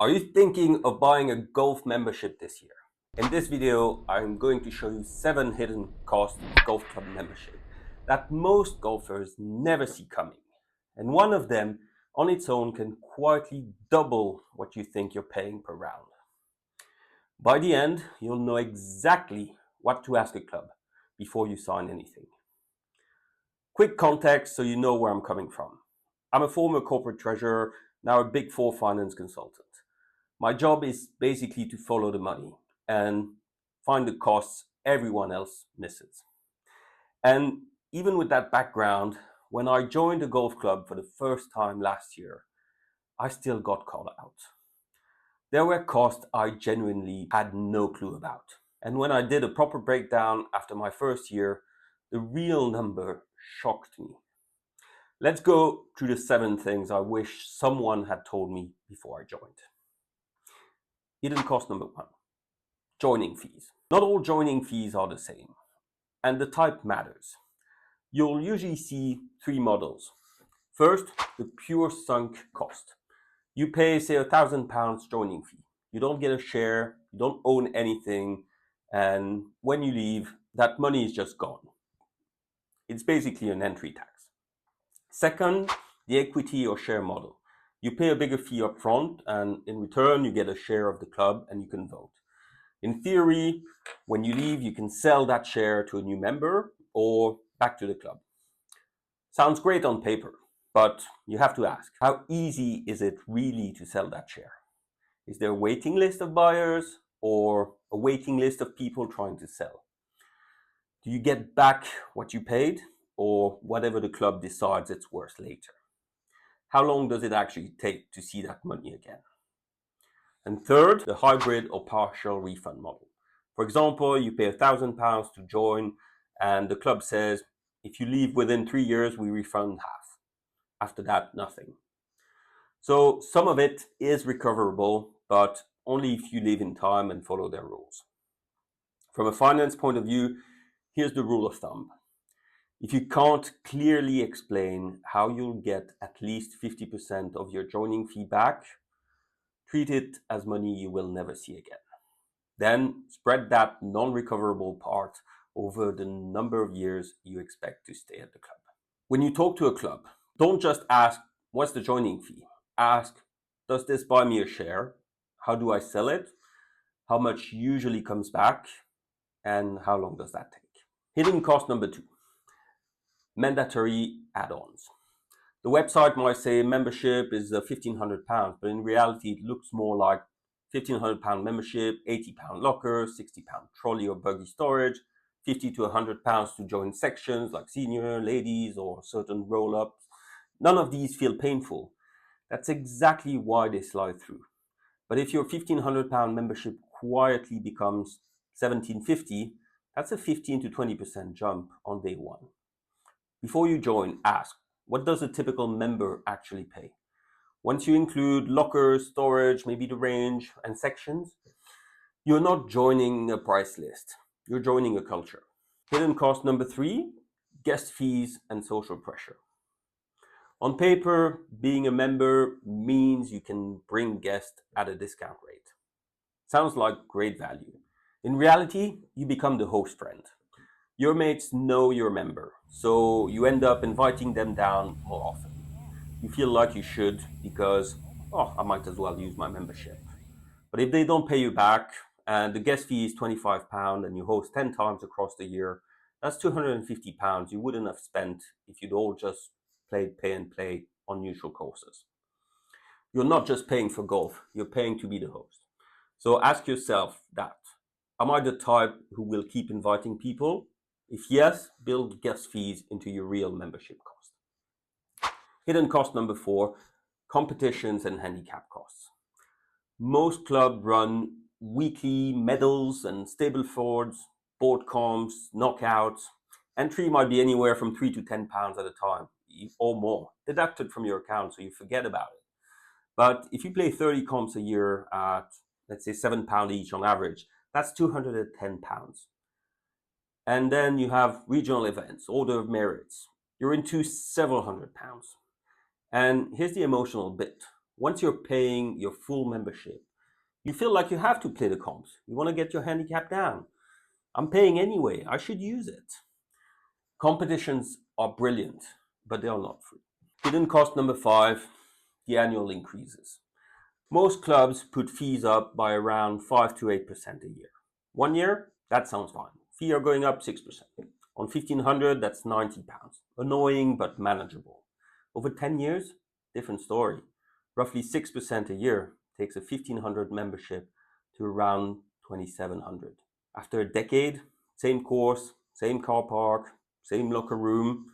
Are you thinking of buying a golf membership this year? In this video, I'm going to show you 7 hidden costs of golf club membership that most golfers never see coming. And one of them on its own can quietly double what you think you're paying per round. By the end, you'll know exactly what to ask a club before you sign anything. Quick context so you know where I'm coming from. I'm a former corporate treasurer, now a Big Four finance consultant. My job is basically to follow the money and find the costs everyone else misses. And even with that background, when I joined a golf club for the first time last year, I still got called out. There were costs I genuinely had no clue about. And when I did a proper breakdown after my first year, the real number shocked me. Let's go through the 7 things I wish someone had told me before I joined. Hidden cost number 1, joining fees. Not all joining fees are the same, and the type matters. You'll usually see 3 models. First, the pure sunk cost. You pay, say, £1,000 joining fee. You don't get a share, you don't own anything, and when you leave, that money is just gone. It's basically an entry tax. Second, the equity or share model. You pay a bigger fee up front, and in return, you get a share of the club and you can vote. In theory, when you leave, you can sell that share to a new member or back to the club. Sounds great on paper, but you have to ask, how easy is it really to sell that share? Is there a waiting list of buyers or a waiting list of people trying to sell? Do you get back what you paid or whatever the club decides it's worth later? How long does it actually take to see that money again? And third, the hybrid or partial refund model. For example, you pay £1,000 to join and the club says, if you leave within 3 years, we refund half. After that, nothing. So some of it is recoverable, but only if you leave in time and follow their rules. From a finance point of view, here's the rule of thumb. If you can't clearly explain how you'll get at least 50% of your joining fee back, treat it as money you will never see again. Then spread that non-recoverable part over the number of years you expect to stay at the club. When you talk to a club, don't just ask, what's the joining fee? Ask, does this buy me a share? How do I sell it? How much usually comes back? And how long does that take? Hidden cost number 2, mandatory add-ons. The website might say membership is £1,500, but in reality, it looks more like £1,500 membership, £80 locker, £60 trolley or buggy storage, £50 to £100 to join sections like senior, ladies, or certain roll-ups. None of these feel painful. That's exactly why they slide through. But if your £1,500 membership quietly becomes £1,750, that's a 15 to 20% jump on day 1. Before you join, ask, what does a typical member actually pay? Once you include lockers, storage, maybe the range, and sections, you're not joining a price list. You're joining a culture. Hidden cost number 3, guest fees and social pressure. On paper, being a member means you can bring guests at a discount rate. Sounds like great value. In reality, you become the host friend. Your mates know you're a member, so you end up inviting them down more often. You feel like you should because, I might as well use my membership. But if they don't pay you back and the guest fee is £25 and you host 10 times across the year, that's £250 you wouldn't have spent if you'd all just played pay and play on neutral courses. You're not just paying for golf, you're paying to be the host. So ask yourself that. Am I the type who will keep inviting people? If yes, build guest fees into your real membership cost. Hidden cost number 4, competitions and handicap costs. Most clubs run weekly medals and Stableford's, board comps, knockouts. Entry might be anywhere from £3 to £10 at a time, or more, deducted from your account so you forget about it. But if you play 30 comps a year at, let's say, £7 each on average, that's £210. And then you have regional events, order of merits. You're into several £100s. And here's the emotional bit. Once you're paying your full membership, you feel like you have to play the comps. You want to get your handicap down. I'm paying anyway, I should use it. Competitions are brilliant, but they are not free. Hidden cost number 5, the annual increases. Most clubs put fees up by around 5 to 8% a year. 1 year, that sounds fine. Fee are going up 6%. On 1,500, that's £90. Annoying, but manageable. Over 10 years, different story. Roughly 6% a year takes a 1,500 membership to around 2,700. After a decade, same course, same car park, same locker room,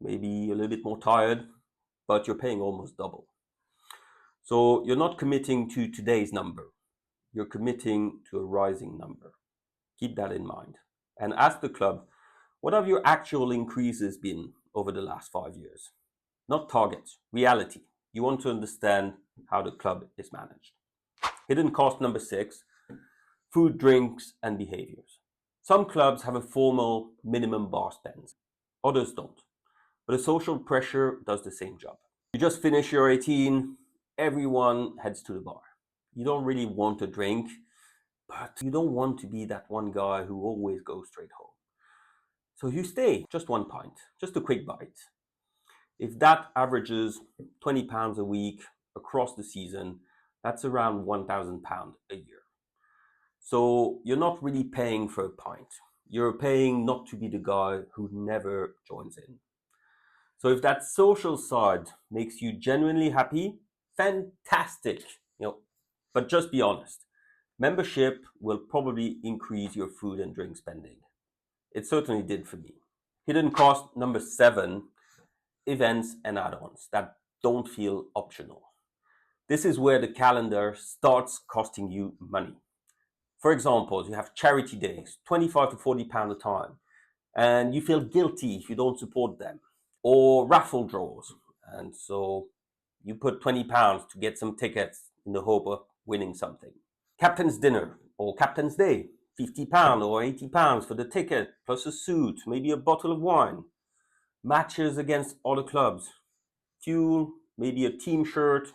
maybe a little bit more tired, but you're paying almost double. So you're not committing to today's number. You're committing to a rising number. Keep that in mind. And ask the club, what have your actual increases been over the last 5 years? Not targets, reality. You want to understand how the club is managed. Hidden cost number 6, food, drinks, and behaviors. Some clubs have a formal minimum bar spend. Others don't. But the social pressure does the same job. You just finish your 18, everyone heads to the bar. You don't really want a drink, but you don't want to be that one guy who always goes straight home. So you stay, just one pint, just a quick bite. If that averages £20 a week across the season, that's around £1,000 a year. So you're not really paying for a pint. You're paying not to be the guy who never joins in. So if that social side makes you genuinely happy, fantastic. But just be honest. Membership will probably increase your food and drink spending. It certainly did for me. Hidden cost number 7, events and add-ons that don't feel optional. This is where the calendar starts costing you money. For example, you have charity days, 25 to £40 a time, and you feel guilty if you don't support them. Or raffle draws, and so you put £20 to get some tickets in the hope of winning something. Captain's dinner or Captain's Day, £50 or £80 for the ticket, plus a suit, maybe a bottle of wine. Matches against other clubs, fuel, maybe a team shirt,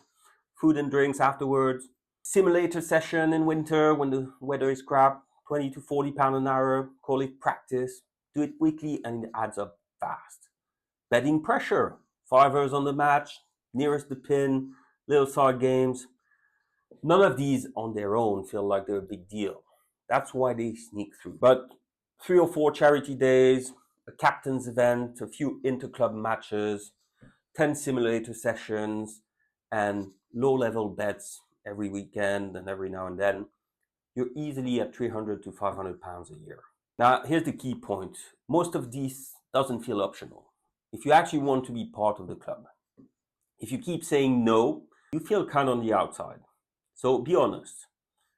food and drinks afterwards. Simulator session in winter when the weather is crap, 20 to £40 an hour, call it practice. Do it weekly and it adds up fast. Betting pressure, fivers on the match, nearest the pin, little side games. None of these on their own feel like they're a big deal. That's why they sneak through. But 3 or 4 charity days, a captain's event, a few inter-club matches, 10 simulator sessions, and low-level bets every weekend and every now and then, you're easily at £300 to £500 a year. Now, here's the key point. Most of these doesn't feel optional. If you actually want to be part of the club. If you keep saying no, you feel kind of on the outside. So be honest.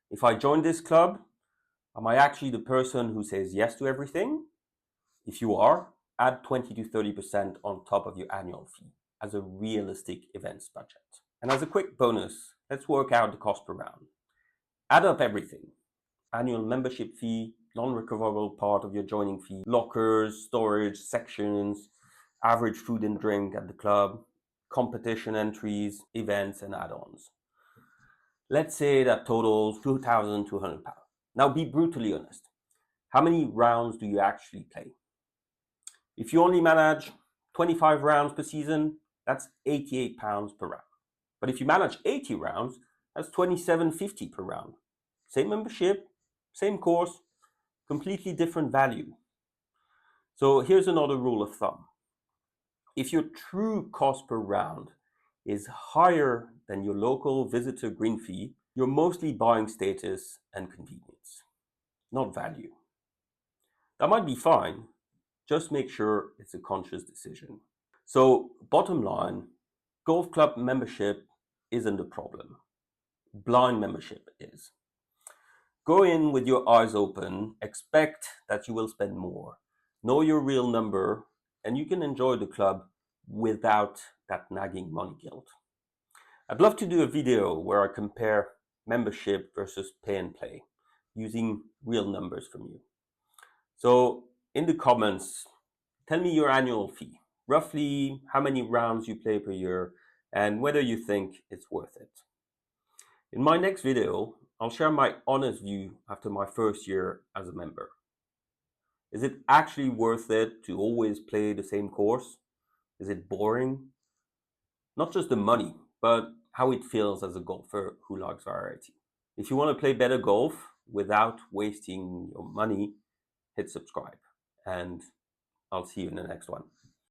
If I join this club, am I actually the person who says yes to everything? If you are, add 20 to 30% on top of your annual fee as a realistic events budget. And as a quick bonus, let's work out the cost per round. Add up everything. Annual membership fee, non-recoverable part of your joining fee, lockers, storage, sections, average food and drink at the club, competition entries, events, and add-ons. Let's say that totals £2,200. Now be brutally honest. How many rounds do you actually play? If you only manage 25 rounds per season, that's £88 per round. But if you manage 80 rounds, that's £27.50 per round. Same membership, same course, completely different value. So here's another rule of thumb. If your true cost per round is higher than your local visitor green fee, you're mostly buying status and convenience, not value. That might be fine, just make sure it's a conscious decision. So bottom line, golf club membership isn't a problem. Blind membership is. Go in with your eyes open, expect that you will spend more, know your real number, and you can enjoy the club without that nagging money guilt. I'd love to do a video where I compare membership versus pay and play, using real numbers from you. So in the comments, tell me your annual fee, roughly how many rounds you play per year, and whether you think it's worth it. In my next video, I'll share my honest view after my first year as a member. Is it actually worth it to always play the same course? Is it boring? Not just the money, but how it feels as a golfer who likes variety. If you want to play better golf without wasting your money, hit subscribe, and I'll see you in the next one.